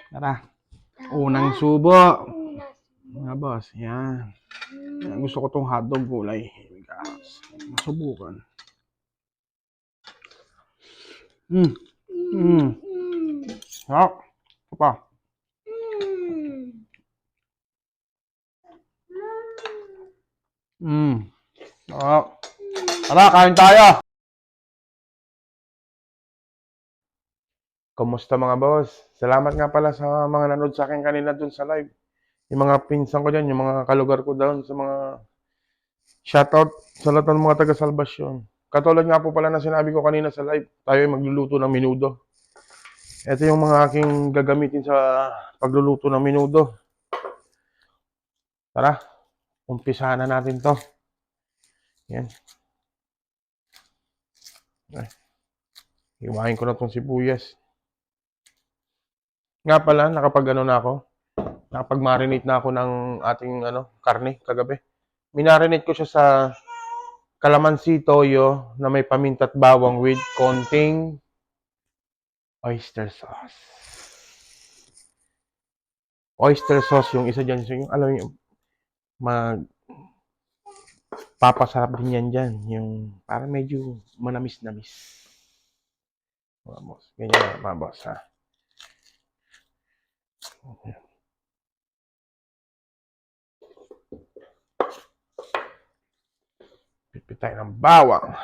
Tara, unang subo. Mga boss, yan. Gusto ko tong hotdog gulay. Masubukan. Sarap. Ito pa. Sarap. Tara, kain tayo. Kumusta mga boss? Salamat nga pala sa mga nanood sa akin kanina dun sa live. Yung mga pinsan ko dyan, yung mga kalugar ko doon sa mga shoutout sa lahat ng mga taga-Salvasyon. Katulad nga po pala na sinabi ko kanina sa live, tayo ay magluluto ng menudo. Ito yung mga aking gagamitin sa pagluluto ng menudo. Tara, umpisahan na natin to. Yan. Hiwain ko na tong sibuyas. Nga pala, nakapag-marinate na ako ng ating karne kagabi. Minarinate ko siya sa calamansi toyo na may paminta at bawang with konting oyster sauce. Oyster sauce yung isa dyan. So, yung, alam niyo, papasarap din yan dyan. Yung parang medyo manamis-namis. Mga boss. Ganyan mga boss ha. Pipit tayo ng bawang.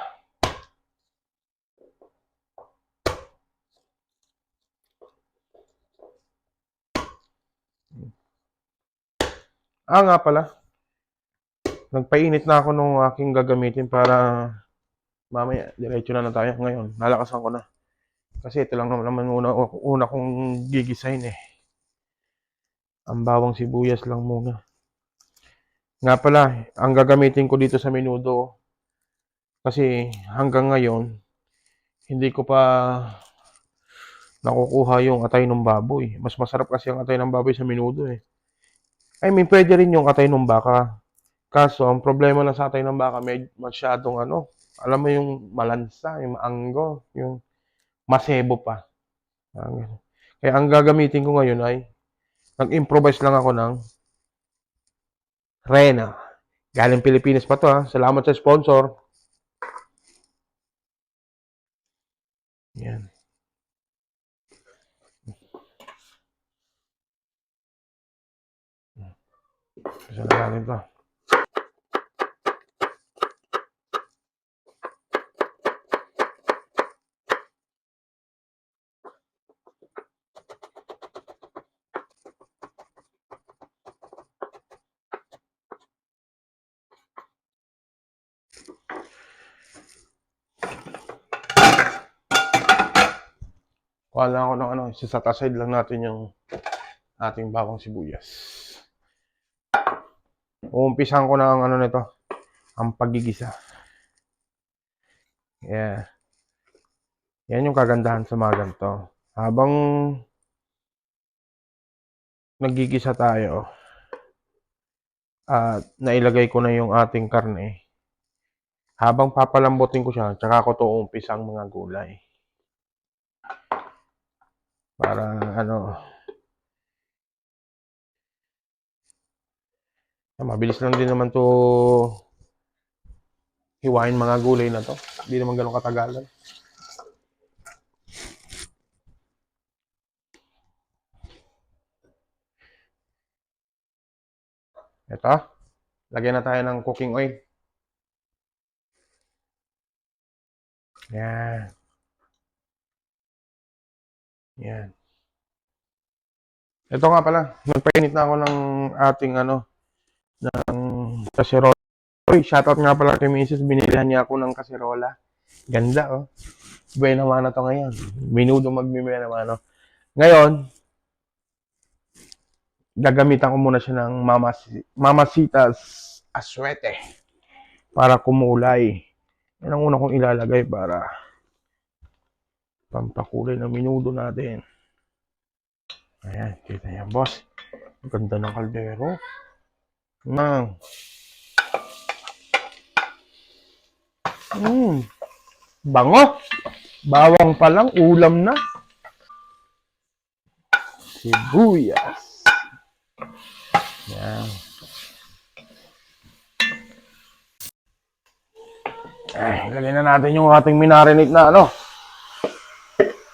Nga pala. Nagpainit na ako nung aking gagamitin para mamaya diretso na tayo ngayon. Nalakasan ko na. Kasi ito lang naman una kong gigisahin eh. Ang bawang sibuyas lang muna. Nga pala, ang gagamitin ko dito sa menudo kasi hanggang ngayon hindi ko pa nakukuha yung atay ng baboy. Mas masarap kasi ang atay ng baboy sa menudo eh. I mean, pwede rin yung atay ng baka. Kaso, ang problema lang sa atay ng baka, masyadong alam mo yung malansa, yung maanggo, yung masebo pa. Kaya ang gagamitin ko ngayon ay, nag-improvise lang ako ng Rena. Galing Pilipinas pa to ha. Salamat sa sponsor. Yan. Isa na natin to. Kuha lang ako ng set aside lang natin yung ating bawang sibuyas. Uumpisahan ko na ang nito, ang paggigisa. Yeah. Yan yung kagandahan sa mga ganito. Habang naggigisa tayo, at nailagay ko na yung ating karne, habang papalambutin ko siya, tsaka ko to umpisa ang mga gulay. Para mabilis lang din naman to hiwain mga gulay na to. Hindi naman ganun katagalan. Ito, lagyan na tayo ng cooking oil. Yan. Yan. Ito nga pala, nagpainit na ako ng ating ng kaserola. Uy, shoutout nga pala kay Mrs. Binilihan niya ako ng kaserola. Ganda oh. Buena mano to ngayon. Minudo magmimena mano. Ngayon, gagamitan ko muna siya ng Mamasitas Aswete para kumulay. Yan ang una kong ilalagay para pampakulay ng minudo natin. Ayan, kita niya boss. Ang ganda ng kaldero. Bango. Bawang pa lang, ulam na. sibuyas. Yan. Lagyan na natin yung ating minarinate na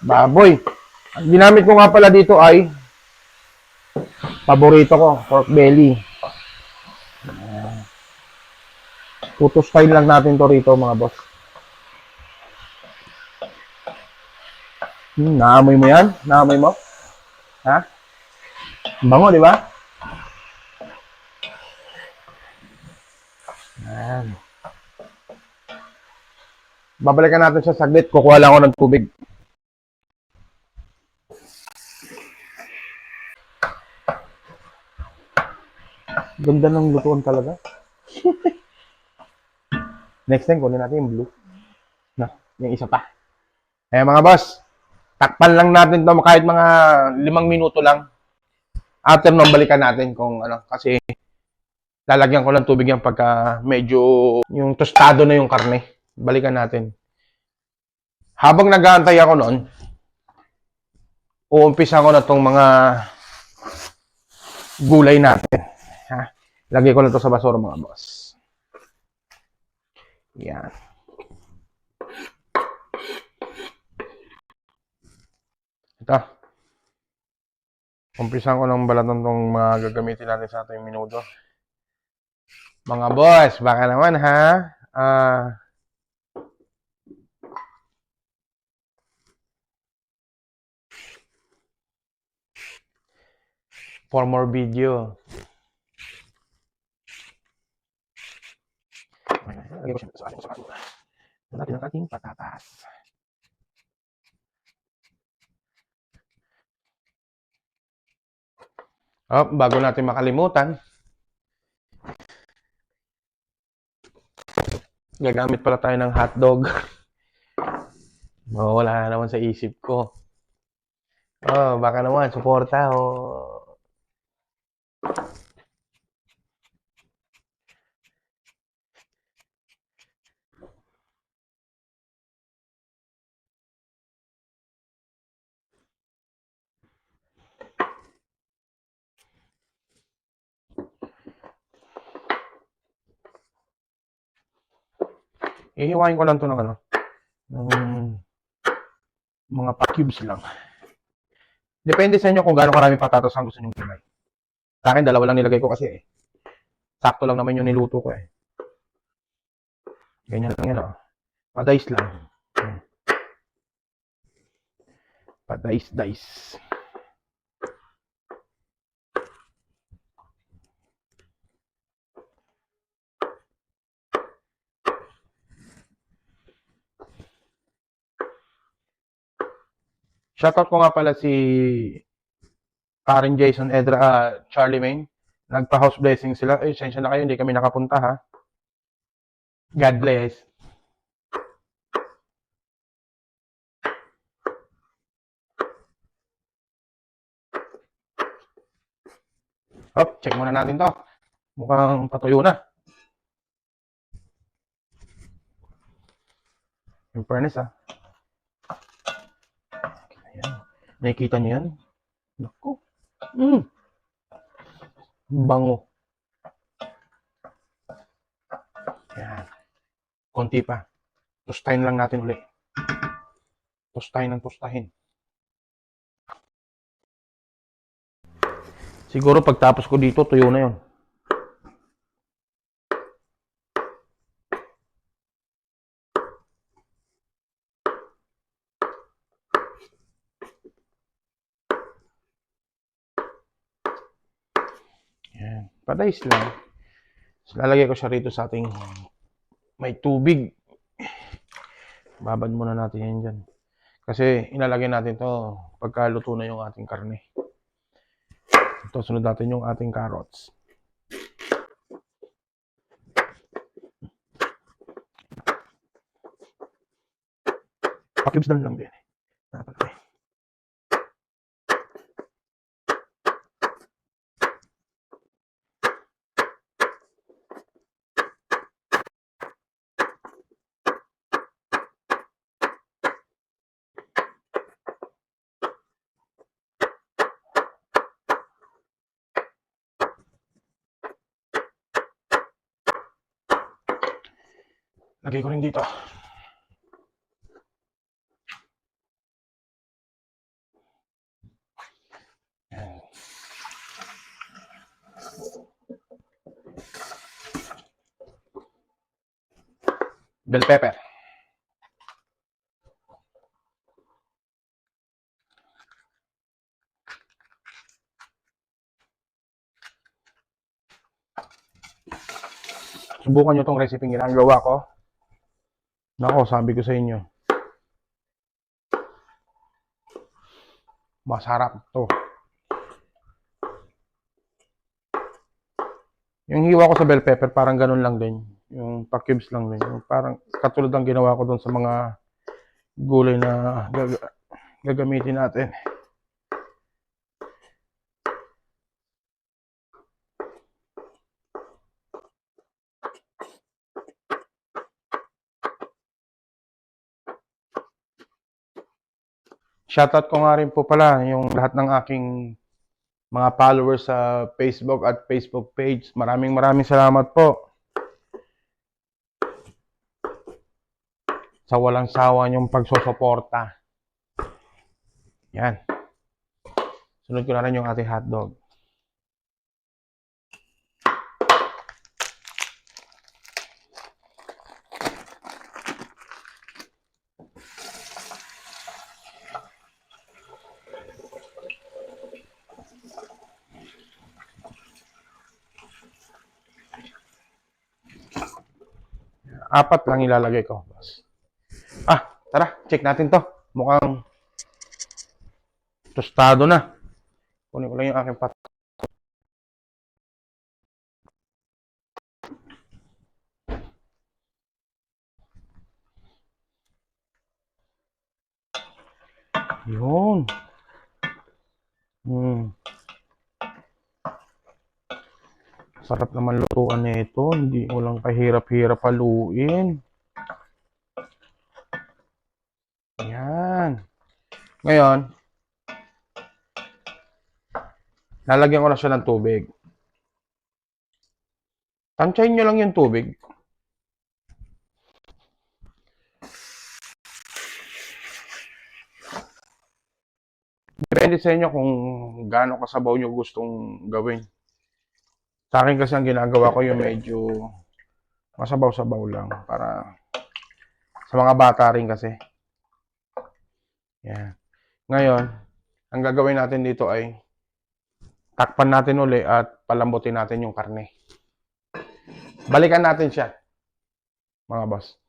baboy. Ang ginamit ko nga pala dito ay paborito ko, pork belly. Tutustahin lang natin to rito mga boss. Naamoy mo yan? Naamoy mo? Ha? Bango, di ba? Yan. Babalikan natin sa saglit. Kukuha lang ako ng tubig. Ganda ng lutuan talaga. Next time, kunin natin yung blue. Na, yung isa pa. Kaya mga boss, takpan lang natin to kahit mga 5 minuto lang. After nun, balikan natin kung kasi lalagyan ko lang tubig yan pagka medyo yung tostado na yung karne. Balikan natin. Habang nag-aantay ako noon, uumpisa ko na tong mga gulay natin. Ha? Lagay ko lang to sa basura mga boss. Yan. Ito. Umpisan ko ng balatan tong mga gagamitin natin sa ating minuto. Mga boss, baka naman ha. For more video. Lagay ko siya sa ating basura. Natin ang ating patatas. Bago natin makalimutan, gagamit pala tayo ng hotdog. Wala naman sa isip ko. Baka naman, suporta. Ihiwain ko lang ito ng mga pa-cubes lang. Depende sa inyo kung gaano karami patatas ang gusto nyo gulay. Sa akin, 2 lang nilagay ko kasi sakto lang naman yung niluto ko Ganyan lang yan Padais lang. Padais-dais. Shoutout ko nga pala si Karen Jason Edra, Charlie Main. Nagpa-house blessing sila. Sensya na kayo, hindi kami nakapunta ha. God bless. Check muna natin to. Mukhang patuyo na. In fairness Ayan. Nakikita niyo yan? Naku. Bango. Ayan. Konti pa. Tostahin lang natin ulit. Tostahin ng tostahin. Siguro pagtapos ko dito, tuyo na yun. Ayan. Padais lang. So, lalagay ko siya rito sa ating may tubig. Babad muna natin yan dyan. Kasi ilalagay natin to pagkaluto na yung ating karne. Ito, sunod natin yung ating carrots. Pa-cubes lang din. Napalaki. Lagay ko rin dito. Ayan. Bell pepper. Subukan nyo tong recipe ginagawa ko. Nako, sabi ko sa inyo. Masarap to. Yung hiwa ko sa bell pepper, parang ganun lang din. Yung pa-cubes lang din. Yung parang katulad ng ginawa ko doon sa mga gulay na gagamitin natin. Shoutout ko nga rin po pala yung lahat ng aking mga followers sa Facebook at Facebook page. Maraming salamat po sa walang sawa niyong pagsusuporta. Yan. Sunod ko na rin yung ating hotdog. Apat lang ilalagay ko, boss. Tara, check natin to. Mukhang tostado na. Kunin ko lang yung aking pat. Yun. Sarap naman lutuan nito. Hindi mo lang kahirap-hirap haluin. Yan. Ngayon, lalagyan ko na siya ng tubig. Tansyahin nyo lang yung tubig. Depende sa inyo kung gaano kasabaw nyo gustong gawin. Sa akin kasi ang ginagawa ko yung medyo masabaw-sabaw lang para sa mga bata rin kasi. Yan. Ngayon, ang gagawin natin dito ay takpan natin uli at palambutin natin yung karne. Balikan natin siya, mga boss.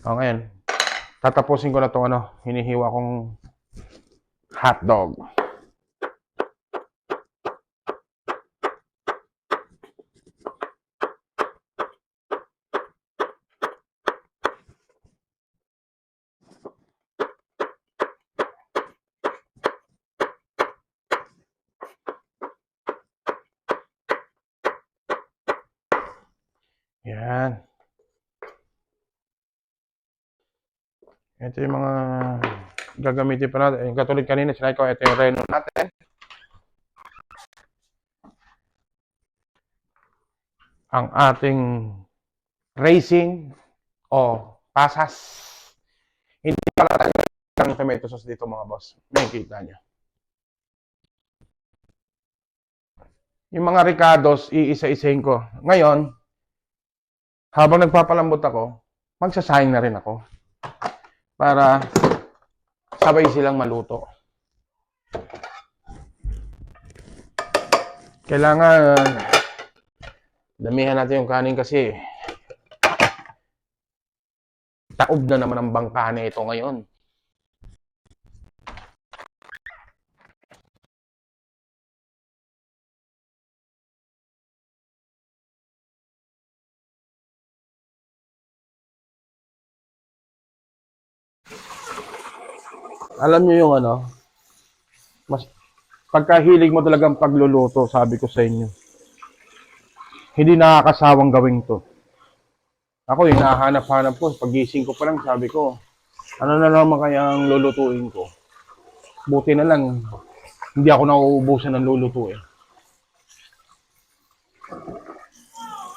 Ngayon, tatapusin ko na itong hinihiwa kong hotdog. Yan. Ito yung mga gagamitin pa natin. Katulad kanina, sinay ko, ito yung reno natin. Ang ating racing o pasas. Hindi pala tayo ng tomato sauce dito, mga boss. Nakikita nyo. Yung mga ricados, iisa-isahin ko. Ngayon, habang nagpapalambot ako, magsasayang na rin ako. Para sabay silang maluto. Kailangan damihan natin yung kanin kasi taob na naman ang bangka na ito ngayon. Alam niyo yung mas pagkahilig mo talagang pagluluto, sabi ko sa inyo. Hindi nakakasawang gawin to. Ako, hinahanap-hanap ko. Pagising ko pa lang, sabi ko, ano na naman kaya ang lulutuin ko? Buti na lang, hindi ako nauubusan ng lulutuin.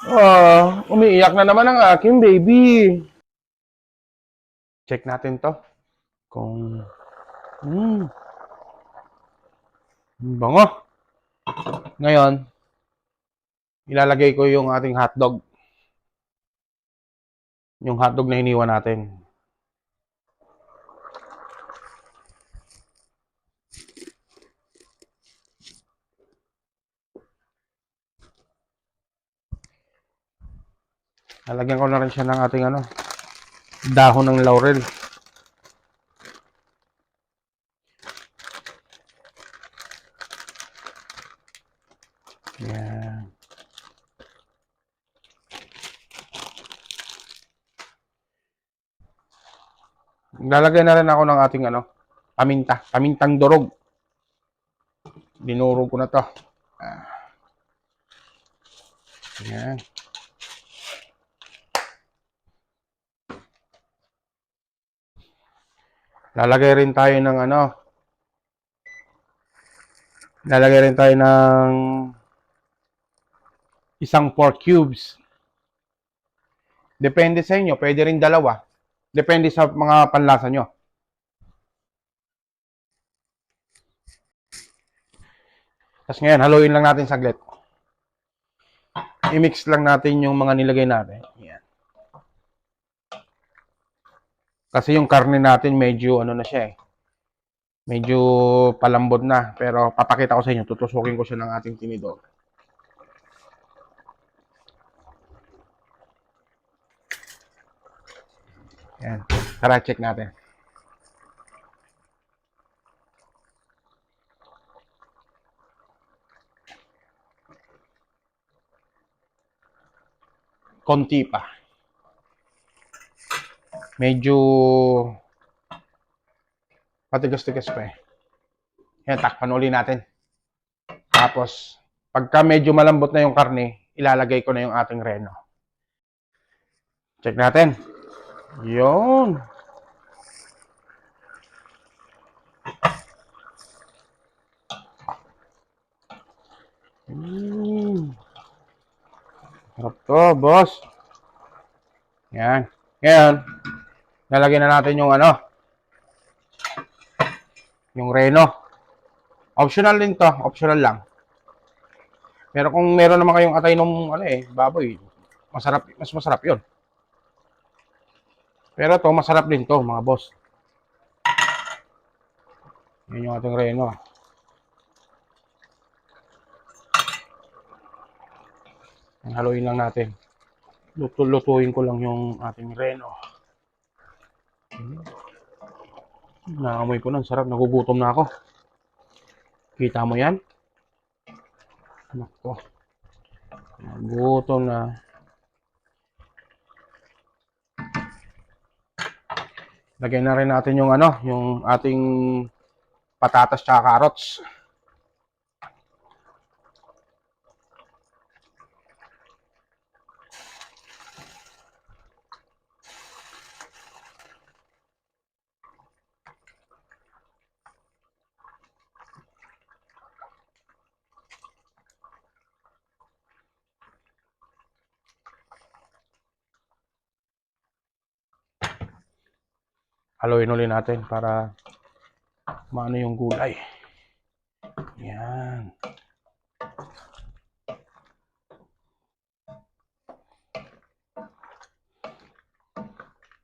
Oh, umiiyak na naman ang aking baby. Check natin to. Kung, bango. Ngayon, ilalagay ko yung ating hotdog. Yung hotdog na iniwan natin. Lalagyan ko na rin siya ng ating dahon ng laurel. Yan. Lalagyan na rin ako ng ating paminta. Pamintang durog. Dinurog ko na to. Yan. Lalagay rin tayo ng lalagay rin tayo ng isang pork cubes. Depende sa inyo, pwede rin dalawa. Depende sa mga panlasa nyo. Tapos ngayon, haluin lang natin saglit. I-mix lang natin yung mga nilagay natin. Yan. Kasi yung karne natin medyo na siya eh. Medyo palambot na. Pero papakita ko sa inyo, tutusukin ko siya ng ating tinidor. Yan. Tara, check natin. Konti pa. Medyo patigas-tigas pa eh. Yan, takpan uli natin. Tapos, pagka medyo malambot na yung karne, ilalagay ko na yung ating reno. Check natin. Yun. Sarap to, boss. Yan. Ngayon, lalagyan na natin yung yung reno. Optional din to, optional lang. Pero kung meron naman kayong atay ng baboy, mas masarap 'yon. Pero to masarap din to, mga boss. Yan yung ating reno. Haluin lang natin. Lutuin ko lang yung ating reno. Naamoy ko na, sarap. Nagugutom na ako. Kita mo yan? Nako. Nagugutom na. Lagyan na rin natin yung yung ating patatas tsaka carrots. Haluin ulit natin para maano yung gulay. Yan.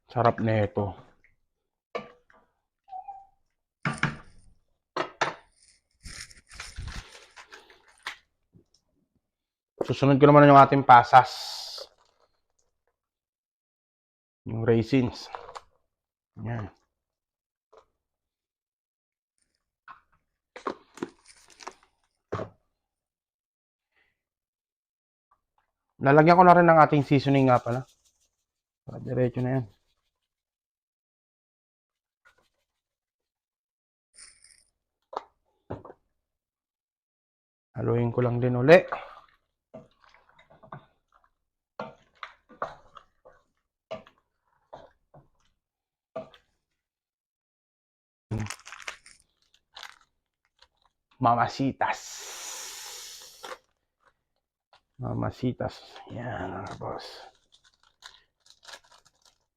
Sarap nito. Susunod ko naman yung ating pasas. Yung raisins. Yan. Lalagyan ko na rin ng ating seasoning nga pala. Para diretso na yan. Haluin ko lang din uli. Mamasitas. Mamasitas. Yan, mga boss.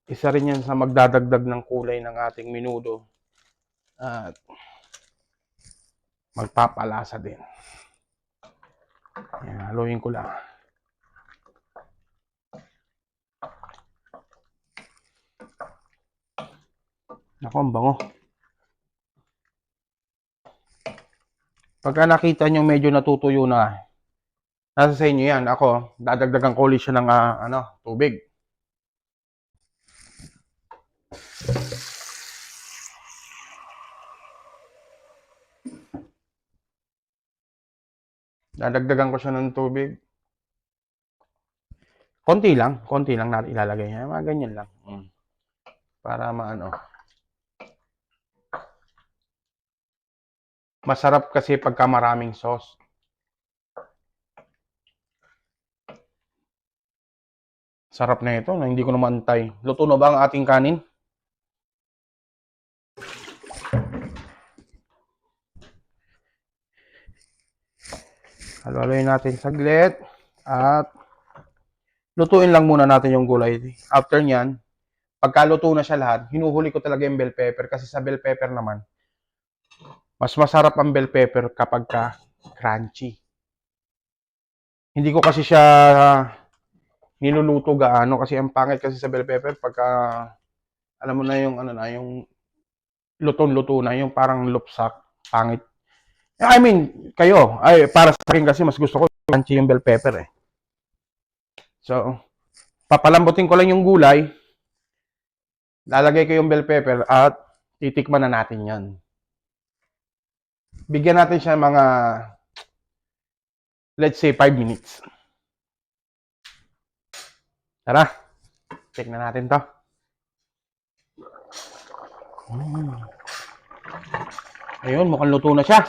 Isa rin yan sa magdadagdag ng kulay ng ating menudo. At magpapalasa din. Yan, haluin ko lang. Naku, ang bango. Pagka nakita nyo medyo natutuyo na, nasa sa inyo yan. Ako, dadagdagan ko ulit siya ng tubig. Dadagdagan ko siya ng tubig. Konti lang natin ilalagay niya. Mga ganyan lang. Para maano. Masarap kasi pagka maraming sauce. Sarap na ito, hindi ko na maantay. Luto na ba ang ating kanin? Halo-haloyin natin saglit. At lutuin lang muna natin yung gulay. After nyan, pagka luto na siya lahat, hinuhuli ko talaga yung bell pepper. Kasi sa bell pepper naman, mas masarap ang bell pepper kapag crunchy. Hindi ko kasi siya niluluto gaano kasi ang pangit kasi sa bell pepper pagka alam mo na yung yung luto-luto na yung parang lupsak, pangit. I mean, kayo, para sa akin kasi mas gusto ko crunchy yung bell pepper eh. So, papalambutin ko lang yung gulay, lalagay ko yung bell pepper at titikman na natin yan. Bigyan natin siya mga, let's say, 5 minutes. Tara, check na natin to. Ayun, mukhang luto na siya.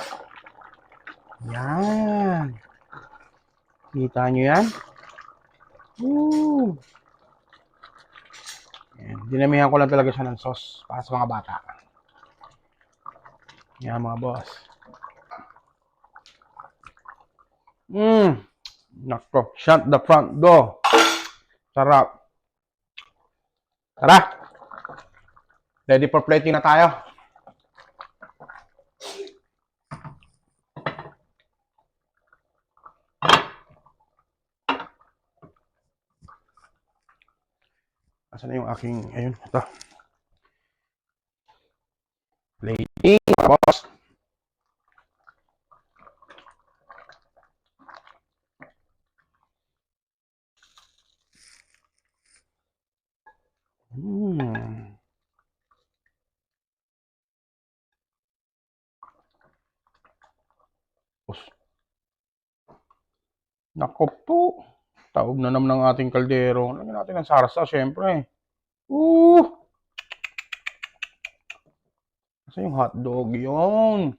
Yan. Kita nyo yan? Woo! Yan. Dinamihan ko lang talaga siya ng sauce para sa mga bata. Yan mga boss. Nako, shut the front door. Sarap. Tara. Ready for plating na tayo. Asan na yung aking, ayun, ito. Plating, boss. Nako po. Taob na naman ng ating kaldero. Lagyan natin ng sarsa, syempre. Kasi yung hotdog, yun.